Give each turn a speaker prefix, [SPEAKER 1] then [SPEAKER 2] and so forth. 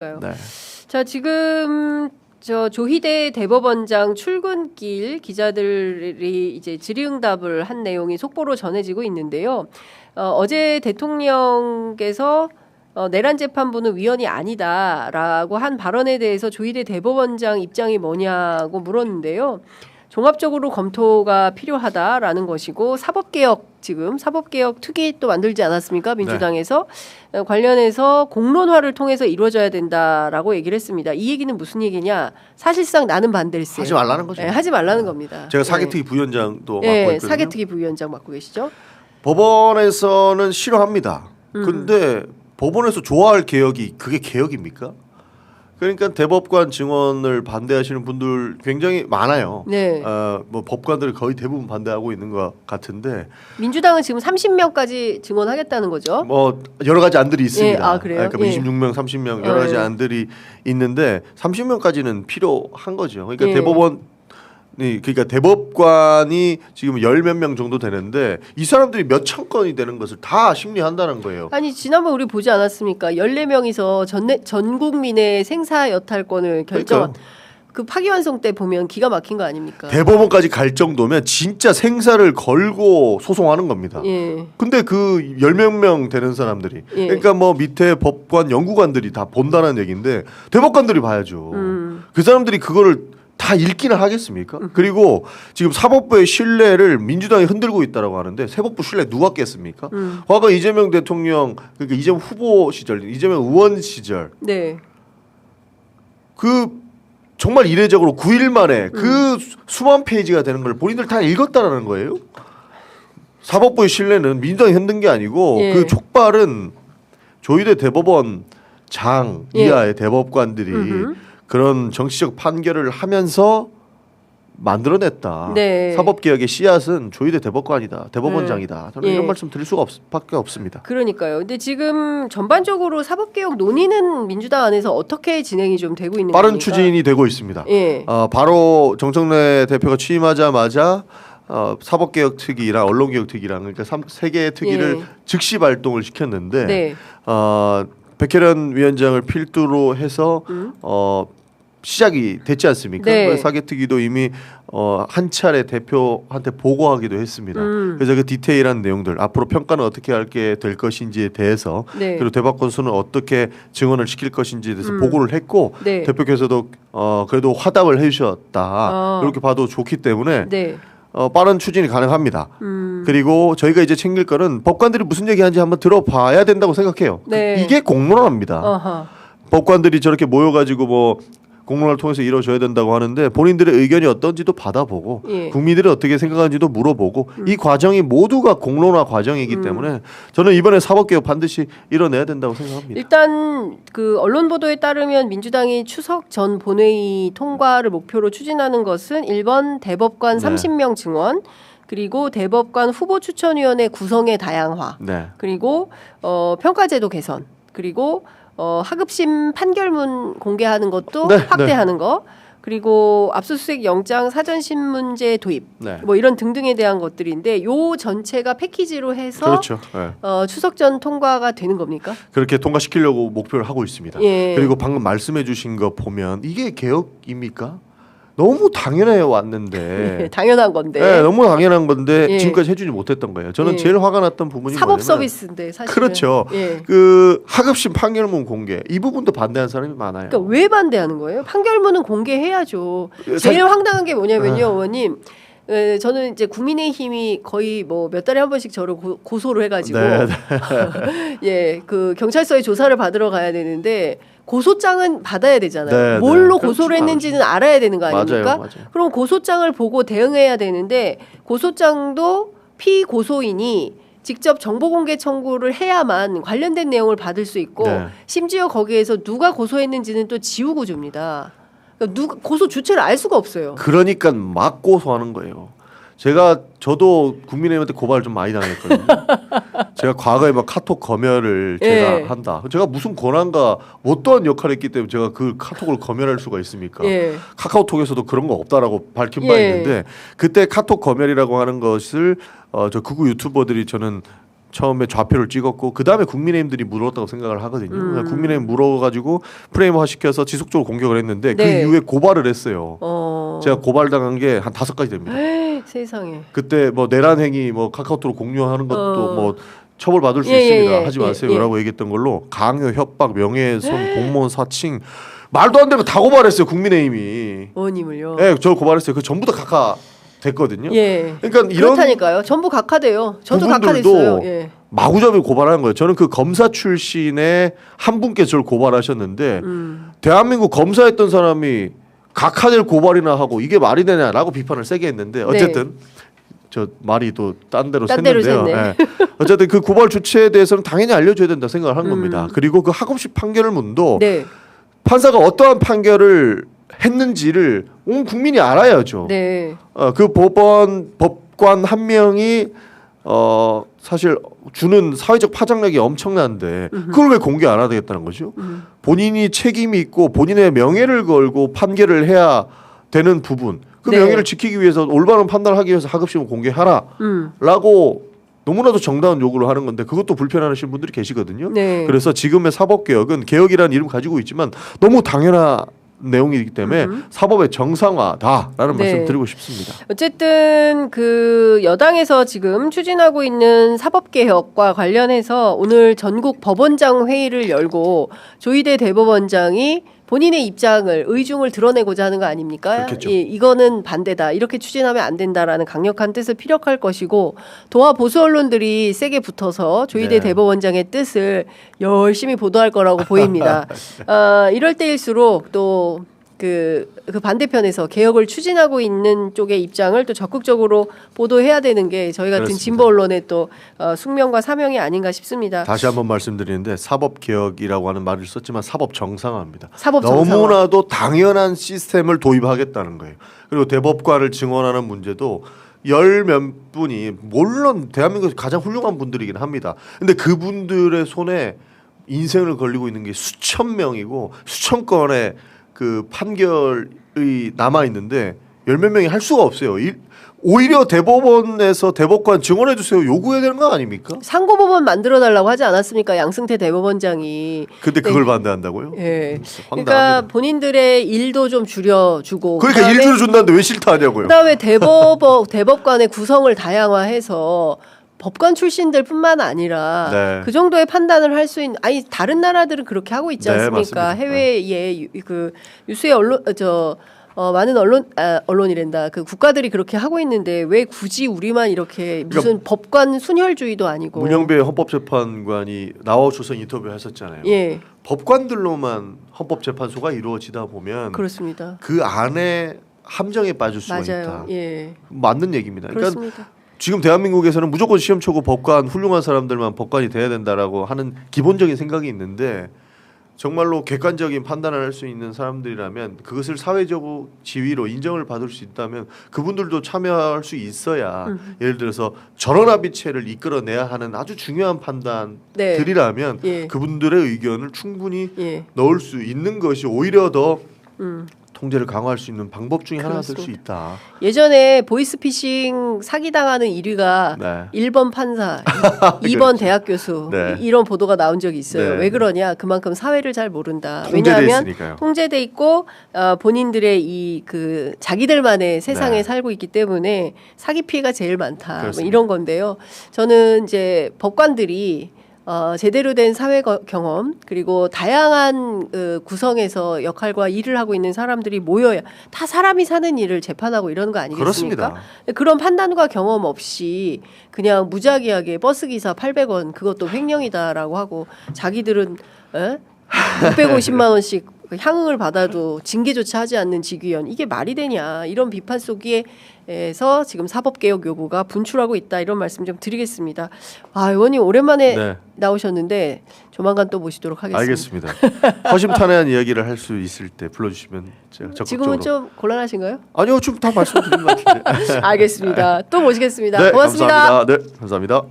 [SPEAKER 1] 네.
[SPEAKER 2] 자, 지금 저 조희대 대법원장 출근길 기자들이 이제 질의응답을 한 내용이 속보로 전해지고 있는데요. 어제 대통령께서 내란 재판부는 위헌이 아니다라고 한 발언에 대해서 조희대 대법원장 입장이 뭐냐고 물었는데요. 종합적으로 검토가 필요하다라는 것이고 지금 사법개혁 특위 또 만들지 않았습니까? 민주당에서 관련해서 공론화를 통해서 이루어져야 된다라고 얘기를 했습니다. 이 얘기는 무슨 얘기냐? 사실상 나는 반대일세.
[SPEAKER 1] 하지 말라는 거죠.
[SPEAKER 2] 네, 하지 말라는 겁니다.
[SPEAKER 1] 제가 사개특위 부위원장도 맡고
[SPEAKER 2] 네,
[SPEAKER 1] 있거든요.
[SPEAKER 2] 사개특위 부위원장 맡고 계시죠?
[SPEAKER 1] 법원에서는 싫어합니다. 근데 법원에서 좋아할 개혁이 그게 개혁입니까? 그러니까 대법관 증언을 반대하시는 분들 굉장히 많아요.
[SPEAKER 2] 네.
[SPEAKER 1] 뭐 법관들 거의 대부분 반대하고 있는 것 같은데
[SPEAKER 2] 민주당은 지금 30명까지 증언하겠다는 거죠.
[SPEAKER 1] 뭐 여러 가지 안들이 있습니다.
[SPEAKER 2] 예, 아, 그래요?
[SPEAKER 1] 그러니까 26명, 30명 여러 가지 안들이 있는데 30명까지는 필요한 거죠. 그러니까 그러니까 대법관이 지금 열 몇 명 정도 되는데 이 사람들이 몇 천 건이 되는 것을 다 심리한다는 거예요.
[SPEAKER 2] 아니 지난번 우리 보지 않았습니까? 14명이서 전 국민의 생사 여탈권을 결정한 그 파기환송 때 보면 기가 막힌 거 아닙니까?
[SPEAKER 1] 대법원까지 갈 정도면 진짜 생사를 걸고 소송하는 겁니다.
[SPEAKER 2] 예.
[SPEAKER 1] 근데 그 열 몇 명 되는 사람들이
[SPEAKER 2] 예.
[SPEAKER 1] 그러니까 뭐 밑에 법관 연구관들이 다 본다는 얘기인데 대법관들이 봐야죠. 그 사람들이 그거를 다 읽기는 하겠습니까? 그리고 지금 사법부의 신뢰를 민주당이 흔들고 있다라고 하는데 사법부 신뢰 누가 깼습니까? 과거 이재명 대통령 그러니까 이재명 후보 시절, 이재명 의원 시절,
[SPEAKER 2] 네.
[SPEAKER 1] 그 정말 이례적으로 9일 만에 그 수만 페이지가 되는 걸 본인들 다 읽었다라는 거예요. 사법부의 신뢰는 민주당이 흔든 게 아니고
[SPEAKER 2] 예.
[SPEAKER 1] 그 촉발은 조희대 대법원 장 이하의 대법관들이 그런 정치적 판결을 하면서 만들어냈다.
[SPEAKER 2] 네.
[SPEAKER 1] 사법개혁의 씨앗은 조희대 대법관이다. 대법원장이다. 저는 이런 말씀 드릴 밖에 없습니다.
[SPEAKER 2] 그러니까요. 근데 지금 전반적으로 사법개혁 논의는 민주당 안에서 어떻게 진행이 좀 되고 있는
[SPEAKER 1] 빠른
[SPEAKER 2] 겁니까?
[SPEAKER 1] 추진이 되고 있습니다.
[SPEAKER 2] 예.
[SPEAKER 1] 바로 정청래 대표가 취임하자마자 사법개혁 특위랑 언론개혁 특위랑 그러니까 세 개의 특위를
[SPEAKER 2] 예.
[SPEAKER 1] 즉시 발동을 시켰는데
[SPEAKER 2] 네.
[SPEAKER 1] 백혜련 위원장을 필두로 해서 시작이 됐지 않습니까?
[SPEAKER 2] 네.
[SPEAKER 1] 사개특위도 이미 한 차례 대표한테 보고하기도 했습니다. 그래서 그 디테일한 내용들 앞으로 평가는 어떻게 하게 될 것인지에 대해서
[SPEAKER 2] 네.
[SPEAKER 1] 그리고 대법관수는 어떻게 증언을 시킬 것인지에 대해서 보고를 했고
[SPEAKER 2] 네.
[SPEAKER 1] 대표께서도 그래도 화답을 해주셨다. 이렇게 봐도 좋기 때문에
[SPEAKER 2] 네.
[SPEAKER 1] 빠른 추진이 가능합니다. 그리고 저희가 이제 챙길 거는 법관들이 무슨 얘기하는지 한번 들어봐야 된다고 생각해요.
[SPEAKER 2] 네.
[SPEAKER 1] 이게 공론화입니다.
[SPEAKER 2] 어허.
[SPEAKER 1] 법관들이 저렇게 모여가지고 뭐 공론화를 통해서 이루어져야 된다고 하는데 본인들의 의견이 어떤지도 받아보고
[SPEAKER 2] 예.
[SPEAKER 1] 국민들이 어떻게 생각하는지도 물어보고 이 과정이 모두가 공론화 과정이기 때문에 저는 이번에 사법개혁 반드시 이뤄내야 된다고 생각합니다.
[SPEAKER 2] 일단 그 언론 보도에 따르면 민주당이 추석 전 본회의 통과를 목표로 추진하는 것은 1번 대법관
[SPEAKER 1] 네.
[SPEAKER 2] 30명 증원, 그리고 대법관 후보 추천위원회 구성의 다양화,
[SPEAKER 1] 네.
[SPEAKER 2] 그리고 평가제도 개선, 그리고 하급심 판결문 공개하는 것도
[SPEAKER 1] 네,
[SPEAKER 2] 확대하는 거, 그리고 압수수색 영장 사전신문제 도입,
[SPEAKER 1] 네.
[SPEAKER 2] 뭐 이런 등등에 대한 것들인데 요 전체가 패키지로 해서
[SPEAKER 1] 그렇죠. 네.
[SPEAKER 2] 추석 전 통과가 되는 겁니까?
[SPEAKER 1] 그렇게 통과시키려고 목표를 하고 있습니다.
[SPEAKER 2] 예.
[SPEAKER 1] 그리고 방금 말씀해주신 거 보면 이게 개혁입니까? 너무 당연해 왔는데
[SPEAKER 2] 네, 당연한 건데.
[SPEAKER 1] 네, 너무 당연한 건데
[SPEAKER 2] 예.
[SPEAKER 1] 지금까지 해주지 못했던 거예요. 저는
[SPEAKER 2] 예.
[SPEAKER 1] 제일 화가 났던 부분이
[SPEAKER 2] 사법
[SPEAKER 1] 뭐냐면
[SPEAKER 2] 서비스인데 사실.
[SPEAKER 1] 그렇죠.
[SPEAKER 2] 예.
[SPEAKER 1] 그 하급심 판결문 공개 이 부분도 반대하는 사람이 많아요.
[SPEAKER 2] 그러니까 왜 반대하는 거예요? 판결문은 공개해야죠. 제일 황당한 게 뭐냐면요, 의원님. 저는 이제 국민의힘이 거의 뭐 몇 달에 한 번씩 저를 고소를 해가지고
[SPEAKER 1] 네,
[SPEAKER 2] 예, 그 경찰서에 조사를 받으러 가야 되는데 고소장은 받아야 되잖아요.
[SPEAKER 1] 네,
[SPEAKER 2] 뭘로
[SPEAKER 1] 네.
[SPEAKER 2] 고소를
[SPEAKER 1] 그렇죠.
[SPEAKER 2] 했는지는 알아야 되는 거 아닙니까?
[SPEAKER 1] 맞아요.
[SPEAKER 2] 그럼 고소장을 보고 대응해야 되는데 고소장도 피고소인이 직접 정보공개 청구를 해야만 관련된 내용을 받을 수 있고
[SPEAKER 1] 네.
[SPEAKER 2] 심지어 거기에서 누가 고소했는지는 또 지우고 줍니다. 그러니까 누가 고소 주체를 알 수가 없어요.
[SPEAKER 1] 그러니까 막 고소하는 거예요. 저도 국민의힘한테 고발을 좀 많이 당했거든요. 제가 과거에 막 카톡 검열을 제가
[SPEAKER 2] 예.
[SPEAKER 1] 한다. 제가 무슨 권한과 못다한 역할을 했기 때문에 제가 그 카톡을 검열할 수가 있습니까?
[SPEAKER 2] 예.
[SPEAKER 1] 카카오톡에서도 그런 거 없다라고 밝힌 바
[SPEAKER 2] 예.
[SPEAKER 1] 있는데 그때 카톡 검열이라고 하는 것을 저 극우 유튜버들이 저는 처음에 좌표를 찍었고 그 다음에 국민의힘들이 물었다고 생각을 하거든요. 국민의힘 물어가지고 프레임화 시켜서 지속적으로 공격을 했는데 그
[SPEAKER 2] 네.
[SPEAKER 1] 이후에 고발을 했어요. 제가 고발당한 게 한 5가지 됩니다.
[SPEAKER 2] 세상에.
[SPEAKER 1] 그때 뭐 내란 행위 뭐 카카오톡으로 공유하는 것도 뭐 처벌받을 수
[SPEAKER 2] 예,
[SPEAKER 1] 있습니다.
[SPEAKER 2] 예,
[SPEAKER 1] 하지
[SPEAKER 2] 예,
[SPEAKER 1] 마세요라고 얘기했던 걸로 강요, 협박, 명예훼손, 공무원 사칭 말도 안 되는 거 다 고발했어요. 국민의힘이.
[SPEAKER 2] 의원님을요.
[SPEAKER 1] 네, 저 고발했어요. 그 전부 다 각하됐거든요.
[SPEAKER 2] 예.
[SPEAKER 1] 그러니까 이런
[SPEAKER 2] 그렇다니까요. 전부 각하돼요. 저도
[SPEAKER 1] 부분들도
[SPEAKER 2] 각하됐어요. 예.
[SPEAKER 1] 마구잡이 고발하는 거예요. 저는 그 검사 출신의 한 분께 저를 고발하셨는데 대한민국 검사했던 사람이 각하될 고발이나 하고 이게 말이 되냐라고 비판을 세게 했는데 어쨌든 저 말이 또 딴 데로 샜는데요. 네. 어쨌든 그 고발 주체에 대해서는 당연히 알려줘야 된다 생각을 하는 겁니다. 그리고 그 학업식 판결문도
[SPEAKER 2] 네.
[SPEAKER 1] 판사가 어떠한 판결을 했는지를 온 국민이 알아야죠.
[SPEAKER 2] 네.
[SPEAKER 1] 그 법관 한 명이 사실 주는 사회적 파장력이 엄청난데 그걸 왜 공개 안 하겠다는 거죠? 본인이 책임이 있고 본인의 명예를 걸고 판결을 해야 되는 부분 그
[SPEAKER 2] 네.
[SPEAKER 1] 명예를 지키기 위해서 올바른 판단을 하기 위해서 학업식은 공개하라라고 너무나도 정당한 요구를 하는 건데 그것도 불편해하시는 분들이 계시거든요.
[SPEAKER 2] 네.
[SPEAKER 1] 그래서 지금의 사법개혁은 개혁이라는 이름 가지고 있지만 너무 당연한 내용이기 때문에 사법의 정상화다라는
[SPEAKER 2] 네.
[SPEAKER 1] 말씀 드리고 싶습니다.
[SPEAKER 2] 어쨌든 그 여당에서 지금 추진하고 있는 사법개혁과 관련해서 오늘 전국 법원장 회의를 열고 조희대 대법원장이 본인의 입장을 의중을 드러내고자 하는 거 아닙니까?
[SPEAKER 1] 그렇겠죠.
[SPEAKER 2] 이거는 반대다. 이렇게 추진하면 안 된다라는 강력한 뜻을 피력할 것이고 도하 보수 언론들이 세게 붙어서 조희대
[SPEAKER 1] 네.
[SPEAKER 2] 대법원장의 뜻을 열심히 보도할 거라고 보입니다. 이럴 때일수록 또 그 반대편에서 개혁을 추진하고 있는 쪽의 입장을 또 적극적으로 보도해야 되는 게 저희 같은
[SPEAKER 1] 그렇습니다.
[SPEAKER 2] 진보 언론의 또 숙명과 사명이 아닌가 싶습니다.
[SPEAKER 1] 다시 한번 말씀드리는데 사법개혁이라고 하는 말을 썼지만 사법 정상화입니다.
[SPEAKER 2] 사법 정상화.
[SPEAKER 1] 너무나도 당연한 시스템을 도입하겠다는 거예요. 그리고 대법관을 증언하는 문제도 열 몇 분이 물론 대한민국에서 가장 훌륭한 분들이긴 합니다. 근데 그분들의 손에 인생을 걸리고 있는 게 수천 명이고 수천 건의 그 판결이 남아 있는데 열 몇 명이 할 수가 없어요. 오히려 대법원에서 대법관 증언해 주세요 요구해야 되는 거 아닙니까?
[SPEAKER 2] 상고법원 만들어 달라고 하지 않았습니까? 양승태 대법원장이.
[SPEAKER 1] 근데 그걸 반대한다고요?
[SPEAKER 2] 예.
[SPEAKER 1] 황당합니다.
[SPEAKER 2] 그러니까 본인들의 일도 좀 줄여주고.
[SPEAKER 1] 그러니까
[SPEAKER 2] 그다음에
[SPEAKER 1] 일주를 준다는데 왜 싫다 하냐고요.
[SPEAKER 2] 그다음에 대법관의 구성을 다양화해서 법관 출신들뿐만 아니라
[SPEAKER 1] 네.
[SPEAKER 2] 그 정도의 판단을 할 수 있는 아니 다른 나라들은 그렇게 하고 있지
[SPEAKER 1] 네,
[SPEAKER 2] 않습니까?
[SPEAKER 1] 맞습니다.
[SPEAKER 2] 해외의 그 유수의 언론 많은 언론이란다. 그 국가들이 그렇게 하고 있는데 왜 굳이 우리만 이렇게 무슨 법관 순혈주의도 아니고.
[SPEAKER 1] 문영배 헌법재판관이 나와주셔서 인터뷰 했었잖아요.
[SPEAKER 2] 예.
[SPEAKER 1] 법관들로만 헌법재판소가 이루어지다 보면
[SPEAKER 2] 그렇습니다.
[SPEAKER 1] 그 안에 함정에 빠질 수가
[SPEAKER 2] 맞아요.
[SPEAKER 1] 있다.
[SPEAKER 2] 예.
[SPEAKER 1] 맞는 얘기입니다. 그러니까
[SPEAKER 2] 그렇습니다.
[SPEAKER 1] 지금 대한민국에서는 무조건 시험 치고 법관 훌륭한 사람들만 법관이 돼야 된다라고 하는 기본적인 생각이 있는데 정말로 객관적인 판단을 할 수 있는 사람들이라면 그것을 사회적 지위로 인정을 받을 수 있다면 그분들도 참여할 수 있어야 예를 들어서 전원합의체를 이끌어내야 하는 아주 중요한 판단들이라면
[SPEAKER 2] 예.
[SPEAKER 1] 그분들의 의견을 충분히
[SPEAKER 2] 예.
[SPEAKER 1] 넣을 수 있는 것이 오히려 더 통제를 강화할 수 있는 방법 중에 하나가 될 수
[SPEAKER 2] 그렇습니다.
[SPEAKER 1] 있다.
[SPEAKER 2] 예전에 보이스피싱 사기당하는 1위가
[SPEAKER 1] 네.
[SPEAKER 2] 1번 판사, 2번 대학 교수
[SPEAKER 1] 네.
[SPEAKER 2] 이런 보도가 나온 적이 있어요.
[SPEAKER 1] 네.
[SPEAKER 2] 왜 그러냐? 그만큼 사회를 잘 모른다.
[SPEAKER 1] 통제돼
[SPEAKER 2] 왜냐하면
[SPEAKER 1] 있으니까요.
[SPEAKER 2] 통제돼 있고 본인들의 이 그 자기들만의 세상에
[SPEAKER 1] 네.
[SPEAKER 2] 살고 있기 때문에 사기 피해가 제일 많다. 뭐
[SPEAKER 1] 그렇습니다.
[SPEAKER 2] 이런 건데요. 저는 이제 법관들이 제대로 된 사회 경험 그리고 다양한 구성에서 역할과 일을 하고 있는 사람들이 모여야 다 사람이 사는 일을 재판하고 이런 거 아니겠습니까?
[SPEAKER 1] 그렇습니다.
[SPEAKER 2] 그런 판단과 경험 없이 그냥 무작위하게 버스기사 800원 그것도 횡령이다라고 하고 자기들은 650만 원씩 향응을 받아도 징계조차 하지 않는 직위원 이게 말이 되냐 이런 비판 속에서 지금 사법개혁 요구가 분출하고 있다 이런 말씀 좀 드리겠습니다. 아 의원님 오랜만에
[SPEAKER 1] 네.
[SPEAKER 2] 나오셨는데 조만간 또 모시도록 하겠습니다.
[SPEAKER 1] 알겠습니다. 허심탄회한 이야기를 할 수 있을 때 불러주시면 제가 적극적으로.
[SPEAKER 2] 지금은 좀 곤란하신가요?
[SPEAKER 1] 아니요, 좀 다 말씀드린 것 같은데.
[SPEAKER 2] 알겠습니다. 또 모시겠습니다.
[SPEAKER 1] 네,
[SPEAKER 2] 고맙습니다.
[SPEAKER 1] 감사합니다. 네, 감사합니다.